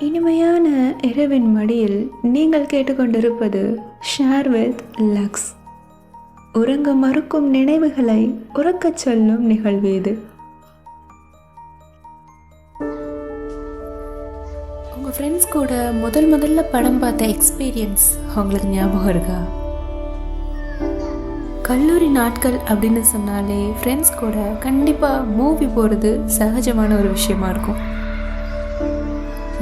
இனிமையான இரவின் மடியில் நீங்கள் கேட்டுக்கொண்டிருப்பது ஷேர் வித் லக்ஸ். உறங்க மறுக்கும் நினைவுகளை உறக்கச் சொல்லும் நிகழ்வு இது. உங்கள் ஃப்ரெண்ட்ஸ் கூட முதல்ல படம் பார்த்த எக்ஸ்பீரியன்ஸ் உங்களுக்கு ஞாபகம் இருக்கா? கல்லூரி நாட்கள் அப்படின்னு சொன்னாலே ஃப்ரெண்ட்ஸ் கூட கண்டிப்பாக மூவி போகிறது சகஜமான ஒரு விஷயமா இருக்கும்.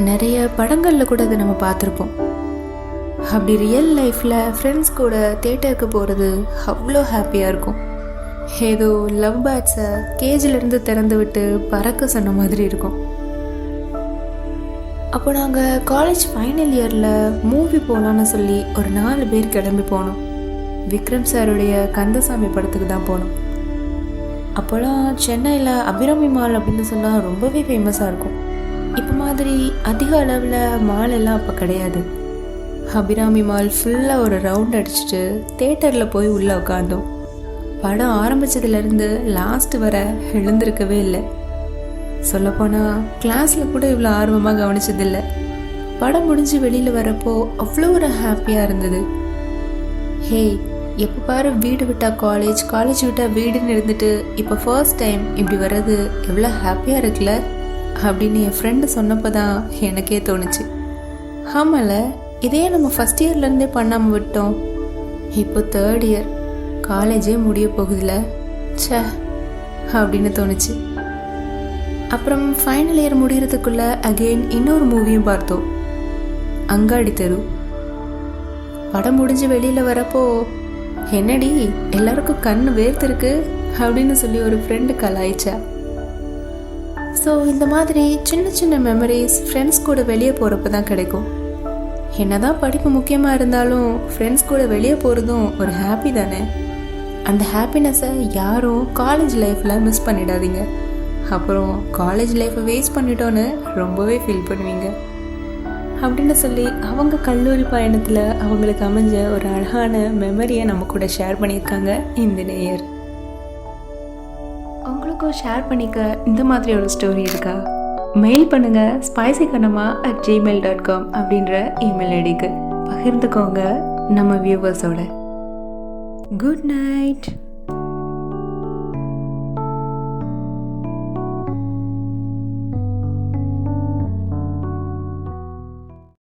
நிறைய படங்களில் கூட அதை நம்ம பார்த்துருப்போம். அப்படி ரியல் லைஃப்பில் ஃப்ரெண்ட்ஸ் கூட தியேட்டருக்கு போகிறது அவ்வளோ ஹாப்பியாக இருக்கும். ஏதோ லவ் பேர்ட்ஸை கேஜிலேருந்து திறந்து விட்டு பறக்க சொன்ன மாதிரி இருக்கும். அப்போ நாங்கள் காலேஜ் ஃபைனல் இயரில் மூவி போகலான்னு சொல்லி ஒரு 4 பேர் கிளம்பி போனோம். விக்ரம் சாருடைய கந்தசாமி படத்துக்கு தான் போனோம். அப்போலாம் சென்னையில் அபிராமி மால் அப்படின்னு சொன்னால் ரொம்பவே ஃபேமஸாக இருக்கும். இப்போ மாதிரி அதிக அளவில் மால் எல்லாம் அப்போ கிடையாது. அபிராமி மால் ஃபுல்லாக ஒரு ரவுண்ட் அடிச்சுட்டு தேட்டரில் போய் உள்ளே உட்காந்தோம். படம் ஆரம்பித்ததுலேருந்து லாஸ்ட் வர எழுந்திருக்கவே இல்லை. சொல்லப்போனால் கிளாஸில் கூட இவ்வளோ ஆர்வமாக கவனிச்சதில்லை. படம் முடிஞ்சு வெளியில் வரப்போ அவ்வளோ ஒரு ஹாப்பியாக இருந்தது. ஹேய், எப்போ பாரு வீடு விட்டால் காலேஜ், காலேஜ் விட்டால் வீடுன்னு இருந்துட்டு இப்போ ஃபர்ஸ்ட் டைம் இப்படி வர்றது எவ்வளோ ஹாப்பியாக இருக்குல்ல அப்படின்னு என் ஃப்ரெண்டு சொன்னப்போ தான் எனக்கே தோணுச்சு. ஆமாம்ல, இதே நம்ம ஃபஸ்ட் இயர்லேருந்தே பண்ணாமல் விட்டோம். இப்போ 3rd இயர் காலேஜே முடிய போகுதுல, சே அப்படின்னு தோணுச்சு. அப்புறம் ஃபைனல் இயர் முடிகிறதுக்குள்ளே அகெயின் இன்னொரு மூவியும் பார்த்தோம், அங்காடி தெரு. படம் முடிஞ்சு வெளியில் வரப்போ என்னடி எல்லாருக்கும் கண் வேர்த்திருக்கு அப்படின்னு சொல்லி ஒரு ஃப்ரெண்டு கலாய்ச்சா. ஸோ இந்த மாதிரி சின்ன சின்ன மெமரிஸ் ஃப்ரெண்ட்ஸ் கூட வெளியே போகிறப்ப தான் கிடைக்கும். என்னதான் படிப்பு முக்கியமாக இருந்தாலும் ஃப்ரெண்ட்ஸ் கூட வெளியே போகிறதும் ஒரு ஹாப்பி தானே. அந்த ஹாப்பினஸை யாரும் காலேஜ் லைஃப்பில் மிஸ் பண்ணிடாதீங்க. அப்புறம் காலேஜ் லைஃப்பை வேஸ்ட் பண்ணிட்டோன்னு ரொம்பவே ஃபீல் பண்ணுவீங்க அப்படின்னு சொல்லி அவங்க கல்லூரி பயணத்தில் அவங்களுக்கு அமைஞ்ச ஒரு அழகான மெமரியை நம்ம கூட ஷேர் பண்ணியிருக்காங்க இந்த நேயர். உங்களுக்கும் ஷேர் பண்ணிக்க இந்த மாதிரி ஒரு ஸ்டோரி இருக்கா? மெயில் பண்ணுங்கள் spicykannamma@gmail.com அப்படின்ற இமெயில் ஐடிக்கு. பகிர்ந்துக்கோங்க நம்ம வியூவர்ஸோட. Good night.